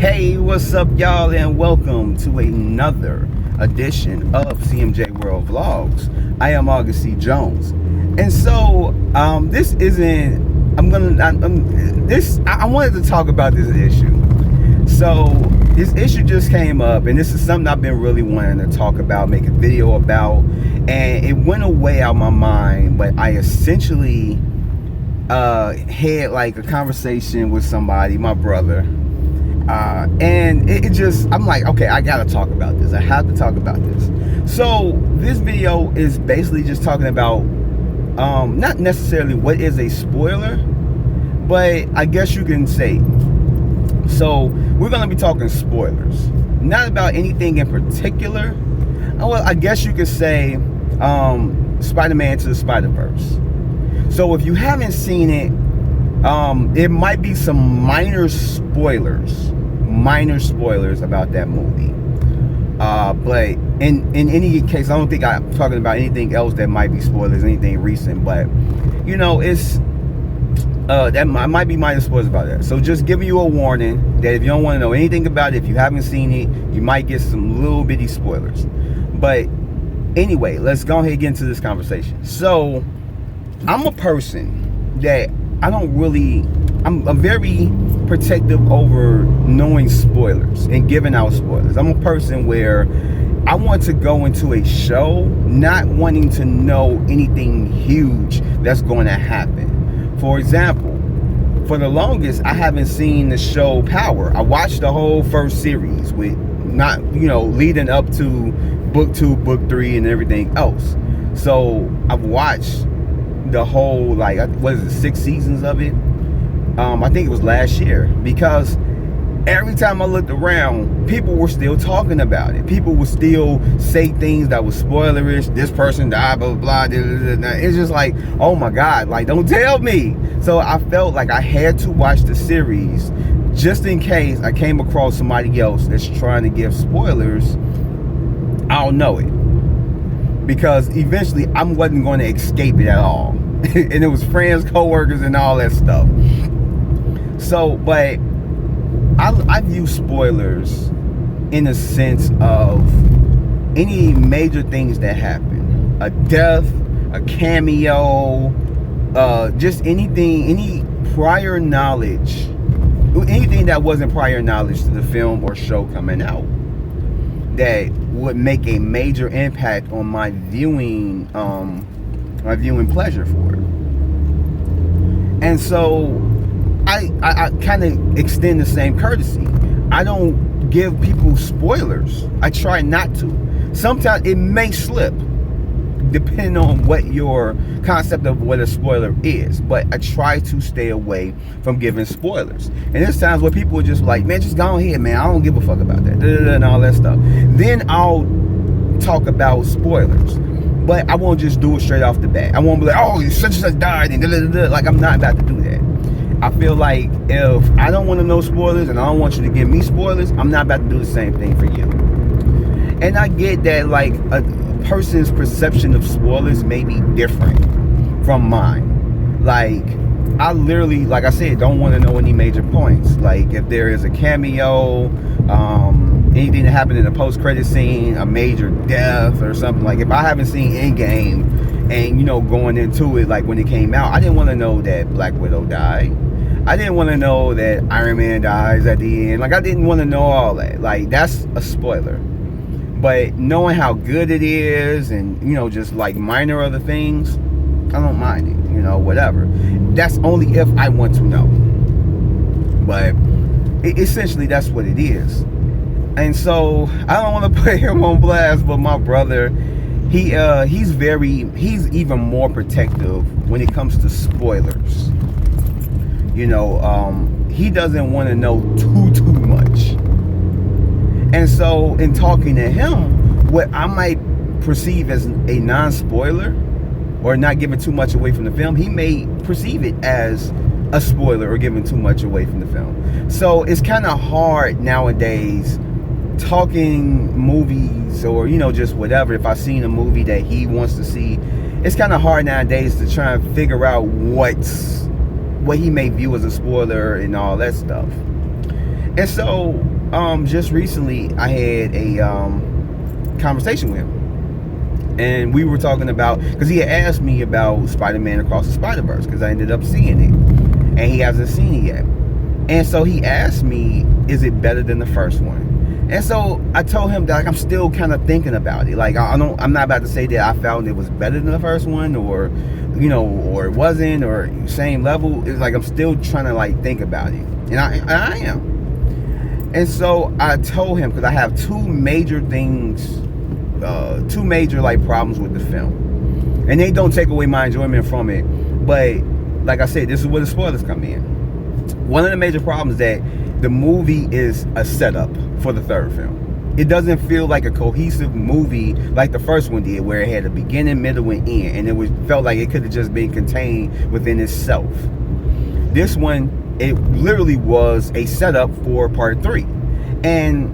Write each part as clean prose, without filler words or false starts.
Hey, what's up, y'all, and welcome to another edition of CMJ World Vlogs. I am August C. Jones, and so this isn't. I wanted to talk about this issue. So this issue just came up, and this is something I've been really wanting to talk about, make a video about, and it went away out of my mind. But I essentially had like a conversation with somebody, my brother. And it just, I'm like, okay, I gotta talk about this. I have to talk about this. So this video is basically just talking about not necessarily what is a spoiler, but I guess you can say. So we're gonna be talking spoilers, not about anything in particular. Well, I guess you could say Spider-Man to the Spider-Verse. So if you haven't seen it, it might be some minor spoilers about that movie. But in any case, I don't think I'm talking about anything else that might be spoilers, anything recent. But you know, it's that might be minor spoilers about that. So just giving you a warning that if you don't want to know anything about it, if you haven't seen it, you might get some little bitty spoilers. But anyway, let's go ahead and get into this conversation. So I'm a person that I'm very protective over knowing spoilers and giving out spoilers. I'm a person where I want to go into a show not wanting to know anything huge that's going to happen. For example, for the longest, I haven't seen the show Power. I watched the whole first series with not, leading up to book 2, book 3, and everything else. So I've watched the whole, like, what is it, 6 seasons of it? I think it was last year, because every time I looked around, people were still talking about it. People would still say things that was spoilerish. This person died, blah, blah, blah, blah, blah. It's just like, oh my God, like, don't tell me. So I felt like I had to watch the series just in case I came across somebody else that's trying to give spoilers. I'll know it. Because eventually I wasn't going to escape it at all. And it was friends, co-workers, and all that stuff. So, but I view spoilers in a sense of any major things that happen. A death, a cameo, just anything, any prior knowledge, anything that wasn't prior knowledge to the film or show coming out that would make a major impact on my viewing pleasure for it. And so I kind of extend the same courtesy. I don't give people spoilers. I try not to. Sometimes it may slip depending on what your concept of what a spoiler is, but I try to stay away from giving spoilers. And there's times where people are just like, man, just go ahead, man, I don't give a fuck about that, and all that stuff. Then I'll talk about spoilers, but I won't just do it straight off the bat. I won't be like, oh, such and such died, and like, I'm not about to do that. I feel like if I don't want to know spoilers and I don't want you to give me spoilers, I'm not about to do the same thing for you. And I get that, like, a person's perception of spoilers may be different from mine. Like, I literally, like I said, don't want to know any major points. Like, if there is a cameo, anything that happened in the post-credit scene, a major death or something. Like, if I haven't seen Endgame and, going into it, like when it came out, I didn't want to know that Black Widow died. I didn't want to know that Iron Man dies at the end. Like, I didn't want to know all that. Like, that's a spoiler. But knowing how good it is and, just like minor other things, I don't mind it, whatever. That's only if I want to know. But essentially, that's what it is. And so I don't want to put him on blast, but my brother, he's even more protective when it comes to spoilers. He doesn't want to know too much. And so in talking to him, what I might perceive as a non-spoiler or not giving too much away from the film, he may perceive it as a spoiler or giving too much away from the film. So it's kind of hard nowadays talking movies or, just whatever. If I've seen a movie that he wants to see, it's kind of hard nowadays to try and figure out what he may view as a spoiler and all that stuff. And so, just recently, I had a conversation with him. And we were talking about, because he had asked me about Spider-Man Across the Spider-Verse, because I ended up seeing it. And he hasn't seen it yet. And so he asked me, is it better than the first one? And so I told him that, like, I'm still kind of thinking about it. Like, I'm not about to say that I felt it was better than the first one, or, you know, or it wasn't, or same level. It's like I'm still trying to, like, think about it. And I am. And so I told him, because I have two major like problems with the film, and they don't take away my enjoyment from it, but like I said, this is where the spoilers come in. One of the major problems is that the movie is a setup for the third film. It doesn't feel like a cohesive movie like the first one did, where it had a beginning, middle, and end, and felt like it could have just been contained within itself. This one, it literally was a setup for part 3, and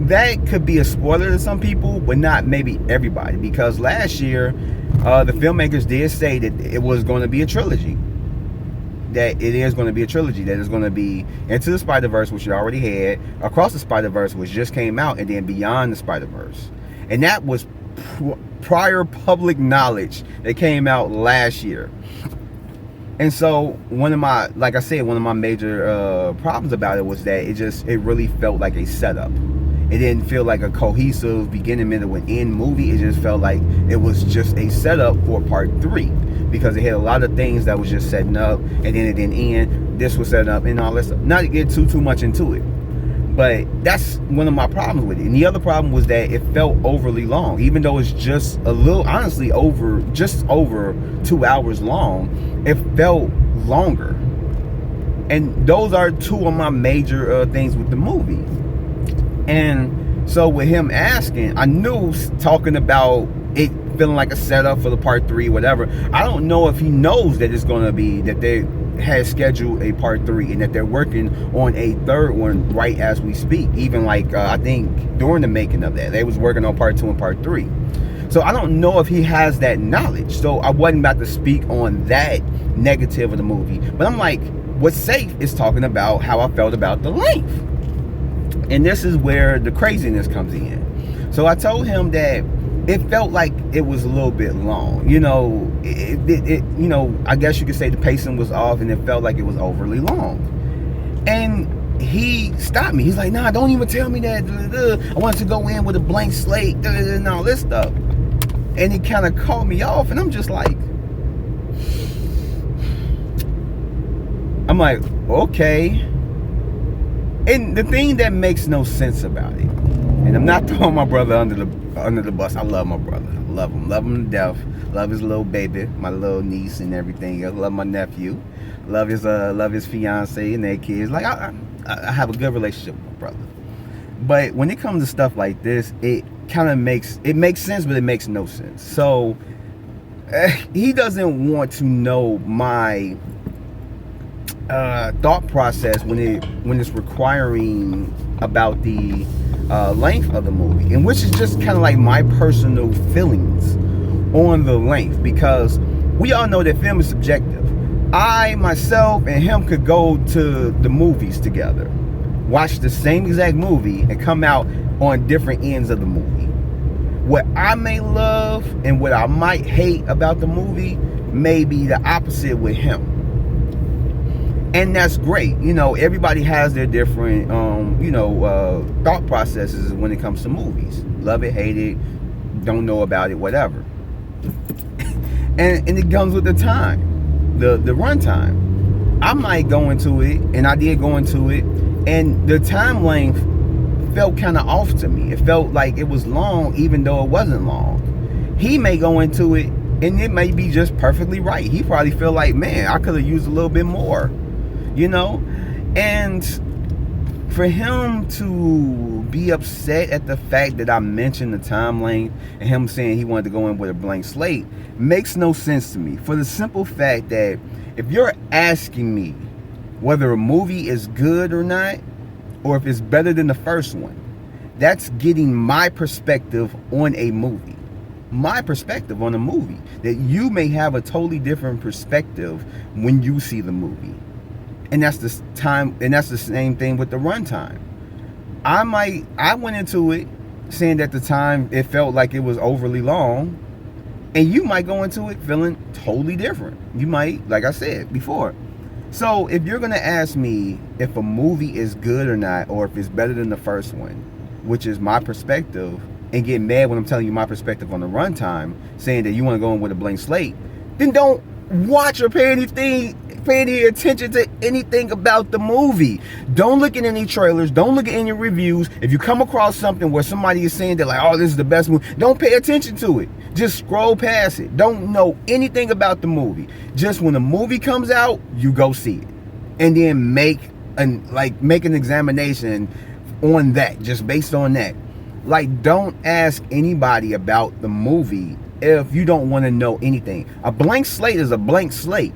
that could be a spoiler to some people, but not maybe everybody, because last year the filmmakers did say that it was going to be a trilogy. That it is going to be a trilogy. That is going to be Into the Spider-Verse, which you already had, Across the Spider-Verse, which just came out, and then Beyond the Spider-Verse. And that was prior public knowledge that came out last year. And so one of my major problems about it was that it really felt like a setup. It didn't feel like a cohesive beginning, middle, and end movie. It just felt like it was just a setup for part 3, because it had a lot of things that was just setting up, and then it didn't end. This was setting up and all this stuff. Not to get too much into it, but that's one of my problems with it. And the other problem was that it felt overly long, even though it's just a little, honestly, just over 2 hours long. It felt longer, and those are two of my major things with the movie. And so with him asking, I knew, talking about it feeling like a setup for the part 3, whatever, I don't know if he knows that it's going to be, that they had scheduled a part 3 and that they're working on a third one right as we speak. Even like I think during the making of that, they was working on part 2 and part 3. So I don't know if he has that knowledge. So I wasn't about to speak on that negative of the movie, but I'm like, what's safe is talking about how I felt about the length. And this is where the craziness comes in. So I told him that it felt like it was a little bit long. You know, you know, I guess you could say the pacing was off, and it felt like it was overly long. And he stopped me. He's like, nah, don't even tell me that. I wanted to go in with a blank slate and all this stuff. And he kind of called me off, and I'm just like, okay. And the thing that makes no sense about it, and I'm not throwing my brother under the bus. I love my brother. I love him to death. Love his little baby, my little niece, and everything. I love my nephew. Love his fiance and their kids. Like I have a good relationship with my brother. But when it comes to stuff like this, it kind of makes sense, but it makes no sense. So he doesn't want to know my thought process when it's requiring about the length of the movie, and which is just kind of like my personal feelings on the length, because we all know that film is subjective. I myself and him could go to the movies together, watch the same exact movie, and come out on different ends of the movie. What I may love and what I might hate about the movie may be the opposite with him. And that's great. You know, everybody has their different, thought processes when it comes to movies. Love it, hate it, don't know about it, whatever. and it comes with the time, the run time. I might go into it, and I did go into it, and the time length felt kind of off to me. It felt like it was long, even though it wasn't long. He may go into it, and it may be just perfectly right. He probably feel like, man, I could have used a little bit more. You know, and for him to be upset at the fact that I mentioned the time length and him saying he wanted to go in with a blank slate makes no sense to me, for the simple fact that if you're asking me whether a movie is good or not, or if it's better than the first one, that's getting my perspective on a movie. My perspective on a movie, that you may have a totally different perspective when you see the movie. And that's the time, and that's the same thing with the runtime. I went into it saying at the time it felt like it was overly long, and you might go into it feeling totally different. You might, like I said before. So if you're gonna ask me if a movie is good or not, or if it's better than the first one, which is my perspective, and get mad when I'm telling you my perspective on the runtime, saying that you want to go in with a blank slate, then don't watch or pay any attention to anything about the movie. Don't look at any trailers. Don't look at any reviews. If you come across something where somebody is saying that like, oh, this is the best movie, don't pay attention to it. Just scroll past it. Don't know anything about the movie. Just when the movie comes out, you go see it, and then make an examination on that, just based on that. Like, don't ask anybody about the movie if you don't want to know anything. A blank slate is a blank slate.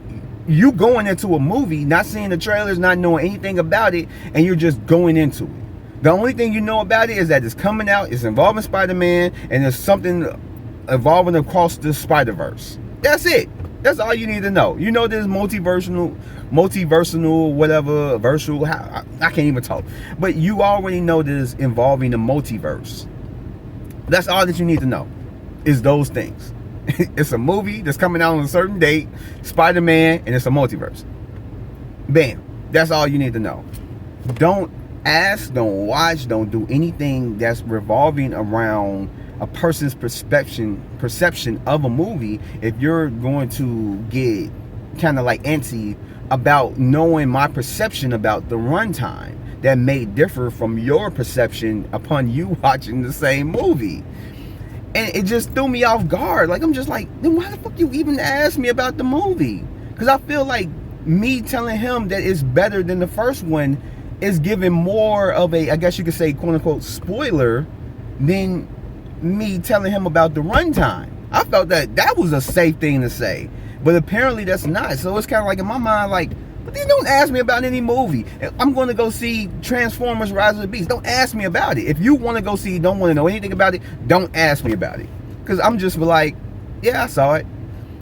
You going into a movie, not seeing the trailers, not knowing anything about it, and you're just going into it. The only thing you know about it is that it's coming out, it's involving Spider-Man, and there's something evolving across the Spider-Verse. That's it. That's all you need to know. You know there's multiversal, whatever, virtual, I can't even talk. But you already know that it's involving the multiverse. That's all that you need to know, is those things. It's a movie that's coming out on a certain date, Spider-Man, and it's a multiverse. Bam. That's all you need to know. Don't ask, don't watch, don't do anything that's revolving around a person's perception of a movie if you're going to get kind of like antsy about knowing my perception about the runtime that may differ from your perception upon you watching the same movie. And it just threw me off guard. Like, I'm just like, then why the fuck you even ask me about the movie? Because I feel like me telling him that it's better than the first one is giving more of a, I guess you could say, quote unquote, spoiler than me telling him about the runtime. I felt that was a safe thing to say, but apparently that's not. So it's kind of like in my mind, like, but then don't ask me about any movie. I'm going to go see Transformers: Rise of the Beast. Don't ask me about it. If you want to go see, don't want to know anything about it, don't ask me about it. Because I'm just like, yeah, I saw it.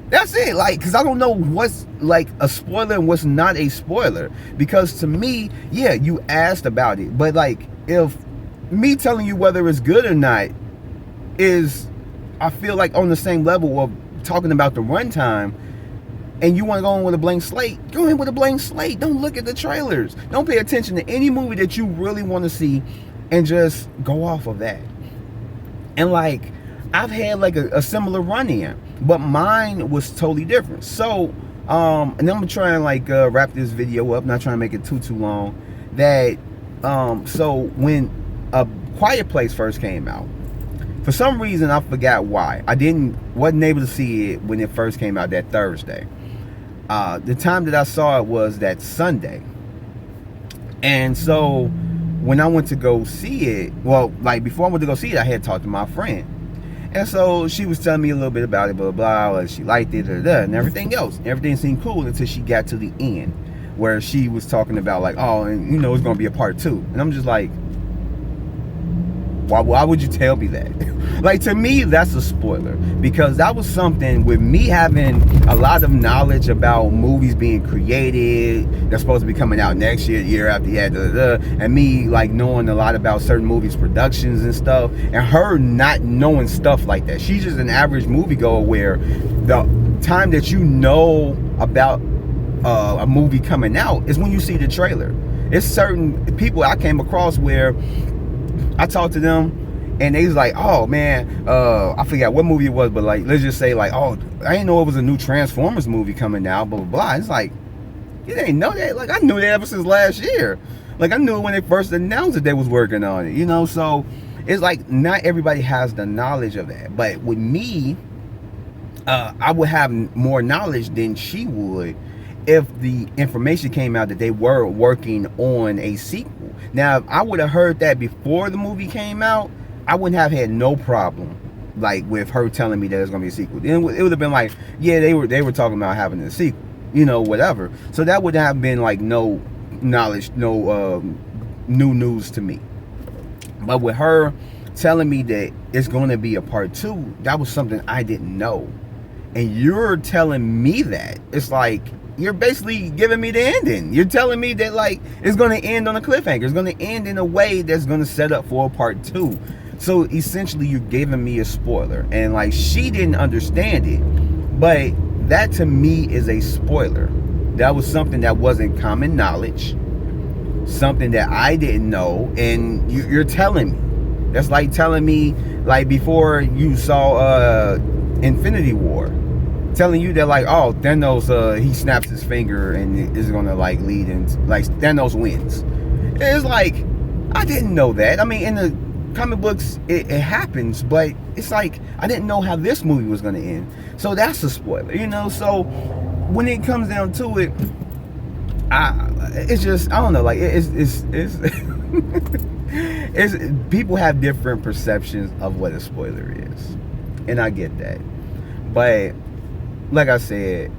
That's it. Like, because I don't know what's like a spoiler and what's not a spoiler. Because to me, yeah, you asked about it. But like, if me telling you whether it's good or not is, I feel like on the same level of talking about the runtime, and you want to go in with a blank slate, go in with a blank slate. Don't look at the trailers. Don't pay attention to any movie that you really want to see, and just go off of that. And like, I've had like a similar run-in, but mine was totally different. So, and I'm gonna try and like wrap this video up, not trying to make it too long. That, so when A Quiet Place first came out, for some reason I forgot why wasn't able to see it when it first came out that Thursday. The time that I saw it was that Sunday. And so when I went to go see it, well, like before I went to go see it, I had talked to my friend. And so she was telling me a little bit about it, blah, blah, blah, and she liked it, and everything else. Everything seemed cool until she got to the end, where she was talking about like, oh, and you know, it's going to be a part 2. And I'm just like, why would you tell me that? Like, to me, that's a spoiler, because that was something with me having a lot of knowledge about movies being created. They're supposed to be coming out next year, year after year, and me like knowing a lot about certain movies, productions and stuff, and her not knowing stuff like that. She's just an average moviegoer, where the time that you know about a movie coming out is when you see the trailer. It's certain people I came across where I talked to them and they was like, oh man, I forgot what movie it was, but like, let's just say like, oh, I didn't know it was a new Transformers movie coming out, blah, blah, blah. It's like, you didn't know that? Like, I knew that ever since last year. Like, I knew it when they first announced that they was working on it, you know? So it's like, not everybody has the knowledge of that. But with me, I would have more knowledge than she would if the information came out that they were working on a sequel. Now, if I would have heard that before the movie came out, I wouldn't have had no problem like with her telling me that there's gonna be a sequel. Then it would have been like, yeah, they were talking about having a sequel, you know, whatever. So that would have been like no knowledge, no new news to me. But with her telling me that it's going to be a part 2, that was something I didn't know. and you're telling me that. It's like you're basically giving me the ending. You're telling me that like it's going to end on a cliffhanger. It's going to end in a way that's going to set up for a part 2. So essentially you're giving me a spoiler, and like she didn't understand it, but that to me is a spoiler. That was something that wasn't common knowledge, something that I didn't know, and you're telling me. That's like telling me, like before you saw Infinity War, telling you that like, oh, Thanos, he snaps his finger and is gonna like lead, and like Thanos wins. It's like, I didn't know that. I mean, in the comic books it happens, but it's like I didn't know how this movie was gonna end. So that's a spoiler, you know. So when it comes down to it, it's just, I don't know, like it's it's people have different perceptions of what a spoiler is, and I get that. But like I said,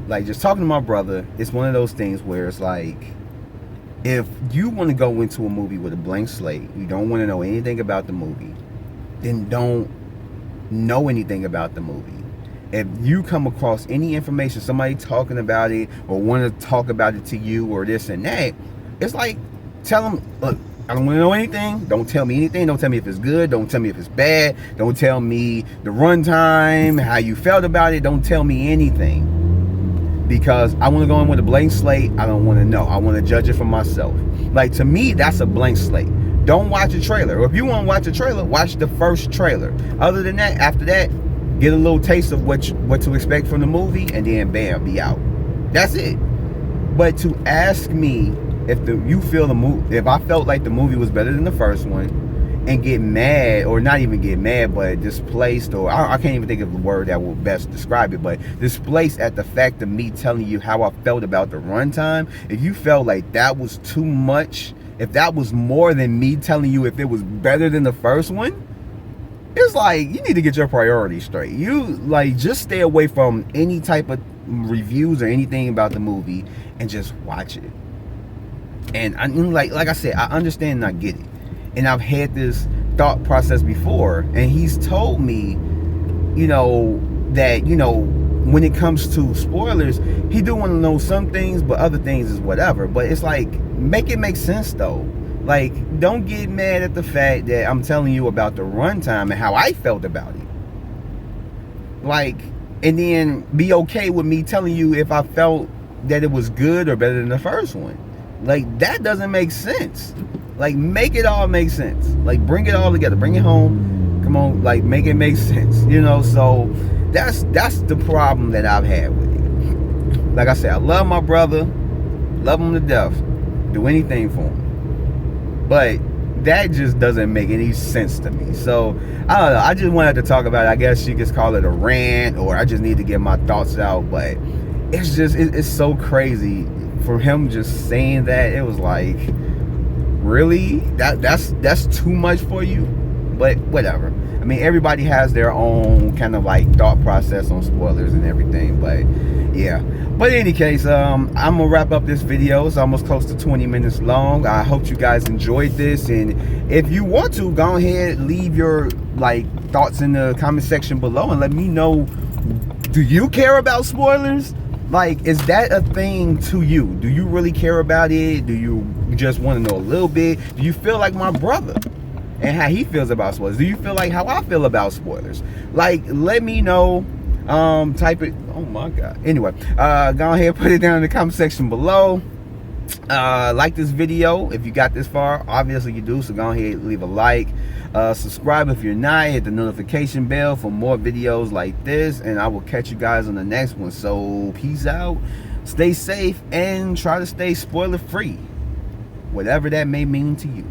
like just talking to my brother, it's one of those things where it's like, if you want to go into a movie with a blank slate, you don't want to know anything about the movie, then don't know anything about the movie. If you come across any information, somebody talking about it or want to talk about it to you or this and that, it's like, tell them, look, I don't want to know anything. Don't tell me anything. Don't tell me if it's good. Don't tell me if it's bad. Don't tell me the runtime, how you felt about it. Don't tell me anything. Because I want to go in with a blank slate. I don't want to know. I want to judge it for myself. Like, to me, that's a blank slate. Don't watch a trailer. Or if you want to watch a trailer, watch the first trailer. Other than that, after that, get a little taste of what to expect from the movie, and then bam, be out. That's it. But to ask me if you feel the movie, if I felt like the movie was better than the first one, and get mad, or not even get mad, but displaced, or I can't even think of the word that will best describe it, but displaced at the fact of me telling you how I felt about the runtime. If you felt like that was too much, if that was more than me telling you if it was better than the first one, it's like, you need to get your priorities straight. You like, just stay away from any type of reviews or anything about the movie and just watch it. And I like I said, I understand and I get it. And I've had this thought process before, and he's told me, you know, that, you know, when it comes to spoilers, he do want to know some things, but other things is whatever. But it's like, make it make sense though. Like, don't get mad at the fact that I'm telling you about the runtime and how I felt about it. Like, and then be okay with me telling you if I felt that it was good or better than the first one. Like, that doesn't make sense. Like, make it all make sense. Like, bring it all together. Bring it home. Come on, like, make it make sense. You know, so that's the problem that I've had with it. Like I said, I love my brother. Love him to death. Do anything for him. But that just doesn't make any sense to me. So, I don't know. I just wanted to talk about it. I guess you could call it a rant, or I just need to get my thoughts out. But it's just, it's so crazy. For him just saying that, it was like, really? That's too much for you? But whatever. I mean, everybody has their own kind of like thought process on spoilers and everything. But yeah. But in any case, I'm gonna wrap up this video. It's almost close to 20 minutes long. I hope you guys enjoyed this, and if you want to, go ahead, leave your like thoughts in the comment section below and let me know, do you care about spoilers? Like, is that a thing to you? Do you really care about it? Do you just want to know a little bit? Do you feel like my brother and how he feels about spoilers? Do you feel like how I feel about spoilers? Like, let me know. Type it. Oh my god. Anyway, go ahead, put it down in the comment section below. Like this video if you got this far. Obviously you do, so go ahead, leave a like. Subscribe if you're not. Hit the notification bell for more videos like this, and I will catch you guys on the next one. So peace out, stay safe, and try to stay spoiler free, whatever that may mean to you.